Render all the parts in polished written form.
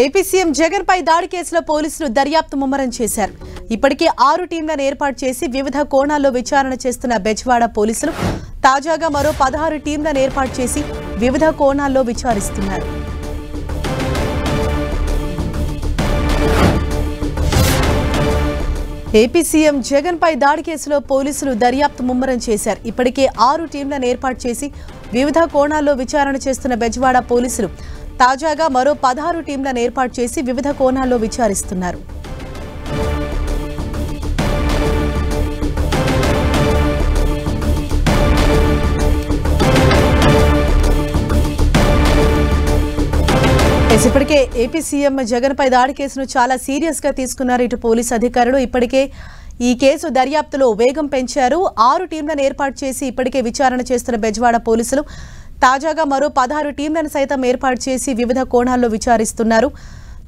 AP CM Jagan పై దాడి కేసులో పోలీసులు దర్యాప్తు ముమ్మరం చేశారు. ఇప్పటికే 6 టీంలను ఏర్పాటు చేసి వివిధ కోణాల్లో విచారణ చేస్తున్న బెజవాడ పోలీసులు తాజాగా మరో 16 టీంలను ఏర్పాటు చేసి వివిధ కోణాల్లో విచారిస్తున్నారు. ఏపీ సీఎం జగన్ పై దాడి కేసులో పోలీసులు దర్యాప్తు ముమ్మరం చేశారు. ఇప్పటికే 6 టీంలను ఏర్పాటు చేసి వివిధ కోణాల్లో విచారణ చేస్తున్న బెజవాడ పోలీసులు తాజాగా మరో 16 టీంలను ఏర్పాటు చేసి వివిధ కోణాల్లో విచారిస్తున్నారు. ఇప్పటికే ఏపీ సీఎం జగన్ పై దాడి కేసును చాలా సీరియస్ గా తీసుకున్నారు ఇటు పోలీసు అధికారులు. ఇప్పటికే ఈ కేసు దర్యాప్తులో వేగం పెంచారు. 6 టీంలను ఏర్పాటు చేసి ఇప్పటికే విచారణ చేస్తున్న బెజవాడ పోలీసులు తాజాగా మరో 16 టీంలను సైతం ఏర్పాటు చేసి వివిధ కోణాల్లో విచారిస్తున్నారు.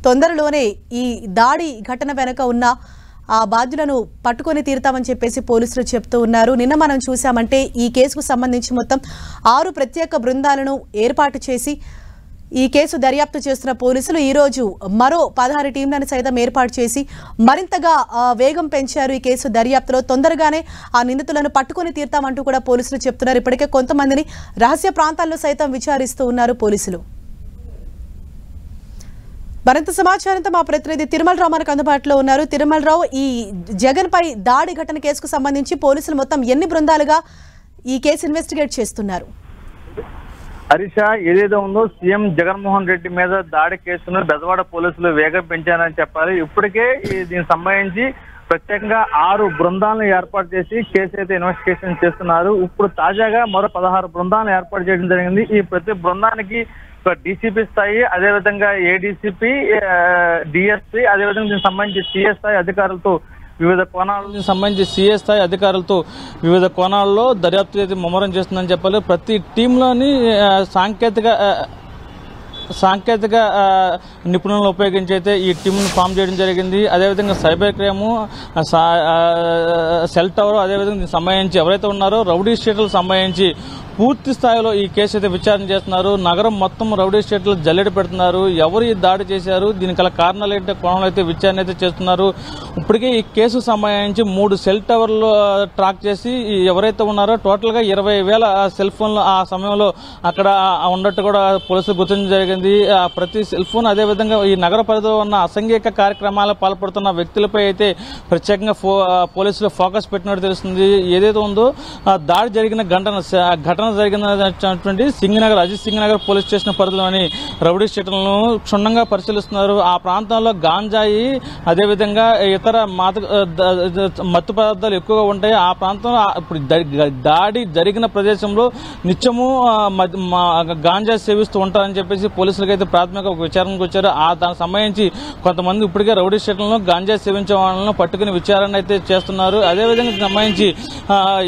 తొందరలోనే ఈ దాడి ఘటన వెనుక ఉన్న ఆ బాధ్యులను పట్టుకొని తీరుతామని చెప్పేసి పోలీసులు చెప్తూ ఉన్నారు. నిన్న మనం చూసామంటే ఈ కేసుకు సంబంధించి మొత్తం 6 ప్రత్యేక బృందాలను ఏర్పాటు చేసి ఈ కేసు దర్యాప్తు చేస్తున్న పోలీసులు ఈ రోజు మరో 16 టీంలను సైతం ఏర్పాటు చేసి మరింతగా వేగం పెంచారు. ఈ కేసు దర్యాప్తులో తొందరగానే ఆ నిందితులను పట్టుకొని తీరుతామంటూ కూడా పోలీసులు చెప్తున్నారు. ఇప్పటికే కొంతమందిని రహస్య ప్రాంతాల్లో సైతం విచారిస్తూ ఉన్నారు పోలీసులు. మరింత సమాచారంతో మా ప్రతినిధి తిరుమలరావు మనకు అందుబాటులో ఉన్నారు. తిరుమలరావు, ఈ జగన్ పై దాడి ఘటన కేసుకు సంబంధించి పోలీసులు మొత్తం ఎన్ని బృందాలుగా ఈ కేసు ఇన్వెస్టిగేట్ చేస్తున్నారు? హరీష, ఏదైతే ఉందో సీఎం జగన్మోహన్ రెడ్డి మీద దాడి కేసును బెజవాడ పోలీసులు వేగం పెంచారని చెప్పాలి. ఇప్పటికే దీనికి సంబంధించి ప్రత్యేకంగా 6 బృందాలను ఏర్పాటు చేసి కేసు అయితే ఇన్వెస్టిగేషన్ చేస్తున్నారు. ఇప్పుడు తాజాగా మరో 16 బృందాలను ఏర్పాటు చేయడం జరిగింది. ఈ ప్రతి బృందానికి డీసీపీ స్థాయి, అదేవిధంగా ఏడీసీపీ, డిఎస్పీ, అదేవిధంగా దీనికి సంబంధించి సిఎస్ఐ అధికారులతో వివిధ కోణాలకు సంబంధించి సిఎస్ఐ అధికారులతో వివిధ కోణాల్లో దర్యాప్తు అయితే ముమ్మరం చేస్తుందని చెప్పాలి. ప్రతి టీంలోని సాంకేతిక నిపుణులను ఉపయోగించి అయితే ఈ టీంను ఫామ్ చేయడం జరిగింది. అదేవిధంగా సైబర్ క్రైము, సెల్ టవర్, అదేవిధంగా దీనికి సంబంధించి ఎవరైతే ఉన్నారో రౌడీ షీటర్లకు సంబంధించి పూర్తి స్థాయిలో ఈ కేసు అయితే విచారణ చేస్తున్నారు. నగరం మొత్తం రౌడీ స్టేట్లు జల్లెడ పెడుతున్నారు. ఎవరు ఈ దాడి చేశారు, దీనికి గల కారణాలు ఏంటంటే కోణంలో అయితే విచారణ అయితే చేస్తున్నారు. ఇప్పటికే ఈ కేసుకు సంబంధించి 3 సెల్ టవర్లు ట్రాక్ చేసి ఎవరైతే ఉన్నారో టోటల్గా 20,000 సెల్ ఫోన్లు ఆ సమయంలో అక్కడ ఉన్నట్టు కూడా పోలీసులు గుర్తించడం జరిగింది. ప్రతి సెల్ ఫోన్, అదేవిధంగా ఈ నగర పరిధిలో ఉన్న అసంఘిక కార్యక్రమాలకు పాల్పడుతున్న వ్యక్తులపై అయితే ప్రత్యేకంగా పోలీసులు ఫోకస్ పెట్టినట్టు తెలుస్తుంది. ఏదైతే ఉందో దాడి జరిగిన ఘటన జరిగినటువంటి సింగనగర్, అజిత్ సింగనగర్ పోలీస్ స్టేషన్ పరిధిలోని రౌడీ స్టేట్లను క్షుణ్ణంగా పరిశీలిస్తున్నారు. ఆ ప్రాంతంలో గాంజాయి, అదేవిధంగా ఇతర మత్తు పదార్థాలు ఎక్కువగా ఉంటాయి. ఆ ప్రాంతంలో ఇప్పుడు దాడి జరిగిన ప్రదేశంలో నిత్యము గాంజాయి సేవిస్తూ ఉంటారని చెప్పేసి పోలీసులకు అయితే ప్రాథమిక విచారణకు వచ్చారు. దానికి సంబంధించి కొంతమంది ఇప్పటికే రౌడీ స్టేట్లను గాంజాయి సేవించే వాళ్ళను పట్టుకుని విచారణ అయితే చేస్తున్నారు. అదేవిధంగా సంబంధించి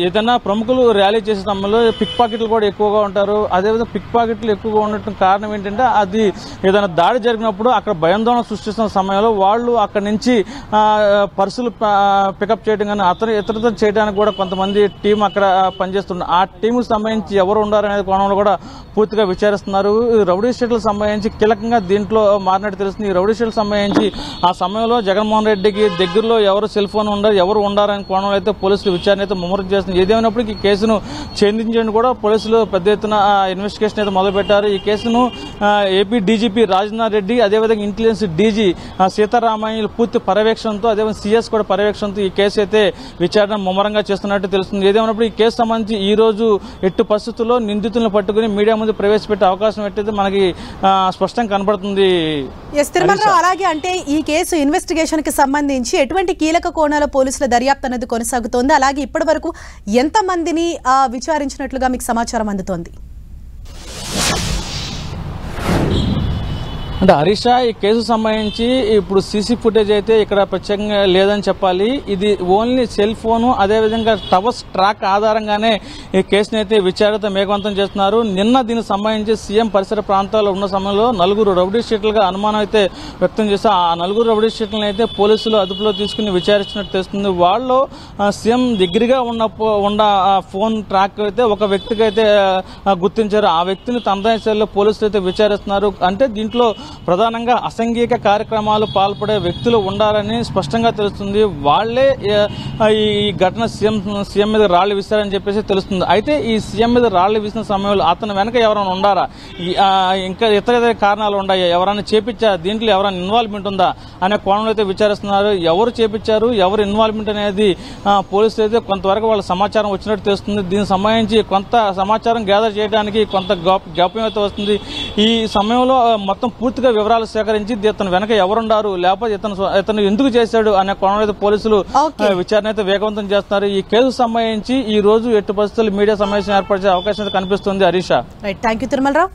ఏదైనా ప్రముఖులు ర్యాలీ చేసే సమయంలో పిక్ పాకెట్లు కూడా ఎక్కువగా ఉంటారు. అదేవిధంగా పిక్ పాకెట్లు ఎక్కువగా ఉండటం కారణం ఏంటంటే అది ఏదైనా దాడి జరిగినప్పుడు అక్కడ భయాందోళన సృష్టిస్తున్న సమయంలో వాళ్ళు అక్కడి నుంచి పర్సులు పికప్ చేయడం కానీ ఇతరత చేయడానికి కూడా కొంతమంది టీం అక్కడ పనిచేస్తున్నారు. ఆ టీంకు సంబంధించి ఎవరు ఉండారనేది కోణంలో కూడా పూర్తిగా విచారిస్తున్నారు. రౌడీ స్టేట్లకు సంబంధించి కీలకంగా దీంట్లో మారినట్టు తెలుస్తుంది. ఈ రౌడీ స్టేట్లకు సంబంధించి ఆ సమయంలో జగన్మోహన్ రెడ్డికి దగ్గరలో ఎవరు సెల్ ఫోన్ ఉండారు, ఎవరు ఉండారనే కోణంలో అయితే పోలీసులు విచారణ అయితే ముమ్మరం చేస్తున్నారు. ఏదేమైనప్పటికీ ఈ కేసును ఛేదించడానికి కూడా పోలీసులు పెద్ద ఎత్తున ఇన్వెస్టిగేషన్ అయితే మొదలుపెట్టారు. ఈ కేసును ఏపీ డీజీపీ రాజనాథ్ రెడ్డి, అదేవిధంగా ఇంటెలిజెన్స్ డీజీ సీతారామయ్య పూర్తి పర్యవేక్షణతో, అదేవిధంగా సీఎస్ కూడా పర్యవేక్షణతో ఈ కేసు అయితే విచారణ ముమ్మరంగా చేస్తున్నట్టు తెలుస్తుంది. ఏదేమైనప్పుడు ఈ కేసు సంబంధించి ఈ రోజు ఎట్టి పరిస్థితుల్లో నిందితులను పట్టుకుని మీడియా ముందు ప్రవేశపెట్టే అవకాశం అయితే మనకి స్పష్టంగా కనబడుతుంది. అలాగే అంటే ఈ కేసు ఇన్వెస్టిగేషన్ కి సంబంధించి ఎటువంటి కీలక కోణాల పోలీసుల దర్యాప్తు అనేది కొనసాగుతోంది? అలాగే ఇప్పటి వరకు ఎంత మందిని విచారించినట్లుగా మీకు సమాచారం అందుతోంది? అంటే హరీష, ఈ కేసు సంబంధించి ఇప్పుడు సీసీ ఫుటేజ్ అయితే ఇక్కడ ప్రత్యేకంగా లేదని చెప్పాలి. ఇది ఓన్లీ సెల్ ఫోను, అదేవిధంగా టవర్స్ ట్రాక్ ఆధారంగానే ఈ కేసుని అయితే విచారణ వేగవంతం చేస్తున్నారు. నిన్న దీనికి సంబంధించి సీఎం పరిసర ప్రాంతాల్లో ఉన్న సమయంలో 4 రౌడీ షీట్లుగా అనుమానం అయితే వ్యక్తం చేస్తే ఆ 4 రౌడీ షీట్లను అయితే పోలీసులు అదుపులో తీసుకుని విచారించినట్టు తెలుస్తుంది. వాళ్ళు సీఎం దగ్గరగా ఉన్న ఫోన్ ట్రాక్ అయితే ఒక వ్యక్తికి అయితే గుర్తించారు. ఆ వ్యక్తిని తనదైన శైలిలో పోలీసులు అయితే విచారిస్తున్నారు. అంటే దీంట్లో ప్రధానంగా అసంఘిక కార్యక్రమాలు పాల్పడే వ్యక్తులు ఉండాలని స్పష్టంగా తెలుస్తుంది. వాళ్లే ఈ ఘటన సీఎం మీద రాళ్లు విసిరారని చెప్పేసి తెలుస్తుంది. అయితే ఈ సీఎం మీద రాళ్లు విసిన సమయంలో అతను వెనక ఎవరైనా ఉండారా, ఇంకా ఇతర కారణాలు ఉన్నాయా, ఎవరైనా చేపించారా, దీంట్లో ఎవరైనా ఇన్వాల్వ్మెంట్ ఉందా అనే కోణంలో అయితే విచారిస్తున్నారు. ఎవరు చేపించారు, ఎవరు ఇన్వాల్వ్మెంట్ అనేది పోలీసులు అయితే కొంతవరకు వాళ్ళ సమాచారం వచ్చినట్టు తెలుస్తుంది. దీనికి సంబంధించి కొంత సమాచారం గ్యాదర్ చేయడానికి కొంత గోప్యం అయితే వస్తుంది. ఈ సమయంలో మొత్తం పూర్తిగా వివరాలు సేకరించి ఇతను వెనక ఎవరున్నారు, లేకపోతే ఇతను ఎందుకు చేశాడు అనే కోణంలో అయితే పోలీసులు విచారణ అయితే వేగవంతం చేస్తున్నారు. ఈ కేసుకు సంబంధించి ఈ రోజు ఎట్టి పరిస్థితుల్లో మీడియా సమావేశం ఏర్పరిచే అవకాశం అయితే కనిపిస్తుంది. హరీషా. Right, thank you Tirumalarao.